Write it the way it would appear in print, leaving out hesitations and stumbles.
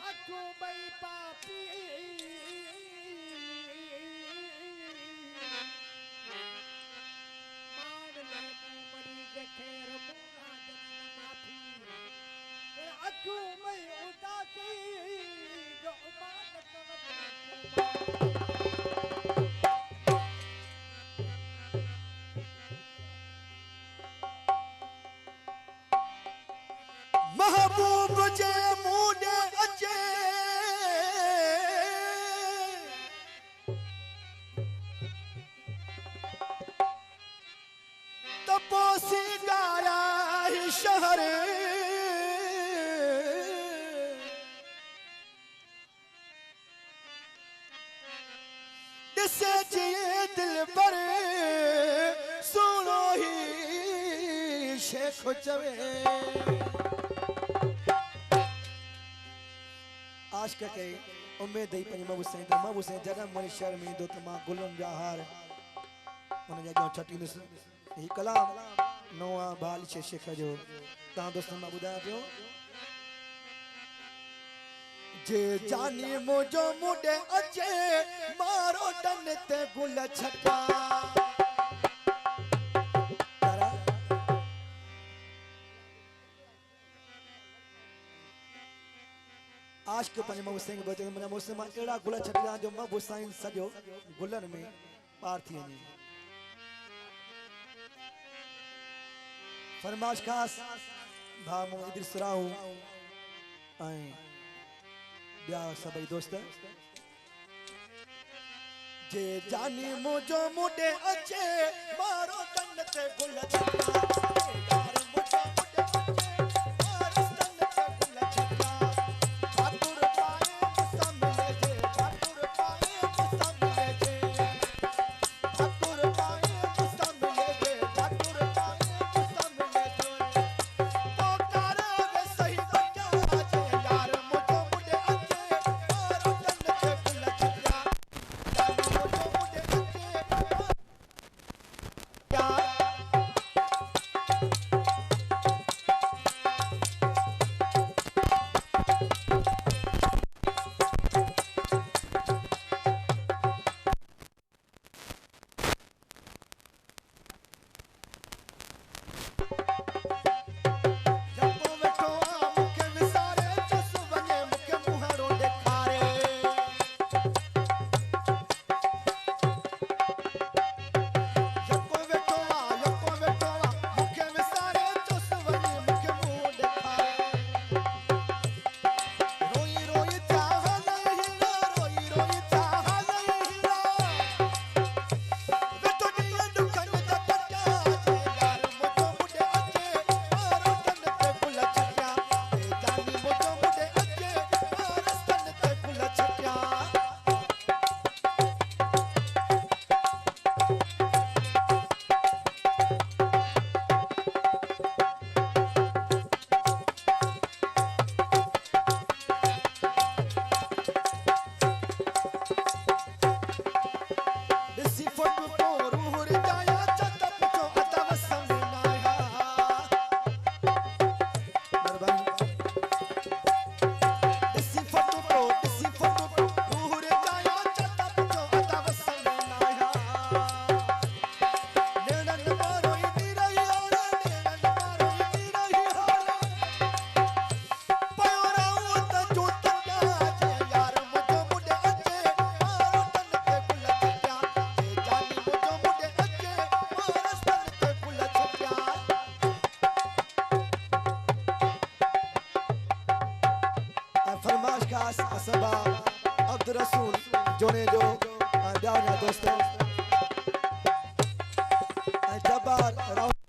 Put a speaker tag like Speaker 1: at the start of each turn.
Speaker 1: अखो मई पापी मान ले मरी जखेर मूड़ा जनन माफी अखो मई उदासी जो मान कवत
Speaker 2: महबूब जे मूडे अचे तपोसी गाया शहर दिसे जिए दिल पर सुनो ही शेख चवे आज का कई उम्मीद है पंज महबूब साईं जन्म मनी शहर में दो तमा गुलन जा हार उन जगह छटी दिस ही कलाम नवा बाल छे शेख जो ता दोस्तन मां बुधाया पियो जे जानी मोजो मुडे अचे मारो डन ते गुल छटा आज के पंज महबूब साईं बचे मना मुस्लिम एड़ा गुल छटा जो महबूब साईं सजो गुलन में पार थी वने फरमाश खास भा मोहम्मद इद्रिस राहू आई बिया सभई दोस्त जे जानी मोजो मुडे अचे मारो कन ते गुल छटा यार मोजो मुडे अचे मारो कन ते गुल छटा ठाकुर पाए मुसमिले जे ठाकुर पाए मुसमिले जे ठाकुर पाए मुसमिले जे ठाकुर पाए मुसमिले जे तो कर वे सही बच्चा जे यार मोजो मुडे अचे मारो कन ते गुल छटा यार मोजो मुडे अचे यार जपो वेठो मुखे विसारे चस वने मुखे मुहारो ॾेखारे जपो वेठो मुखे विसारे चस वने मुखे मुंहुं ॾेखारे रोई रोई चाह नहीं हिला रोई रोई चाह नहीं हिला वेठो ॾींहं दुखन जा कटिया जे यार मोजो मुडे अचे मारो कन ते गुल छटिया जे जानी मोजो मुडे अचे मारो कन ते गुल छटिया ॾिसी फोटो पोइ रूह रिजाया चत पुछो अथव समय न आया ॾिसी फोटो पोइ रूह रिजाया चत पुछो अथव समय न आया नेड़नि मारो ई थी रही हाले नेड़नि मारो ई थी रही हाले पयो रहूं त जूतनि जा जे यार मुंहिंजो मुडे अचे मारो कन ते गुल छटिया जे जानी मुंहिंजो मुडे अचे मारो कन ते गुल छटिया फरमाश खास असबा अब्दुल रसूल जोने जो ॿिया दोस्त जब्बार राहुल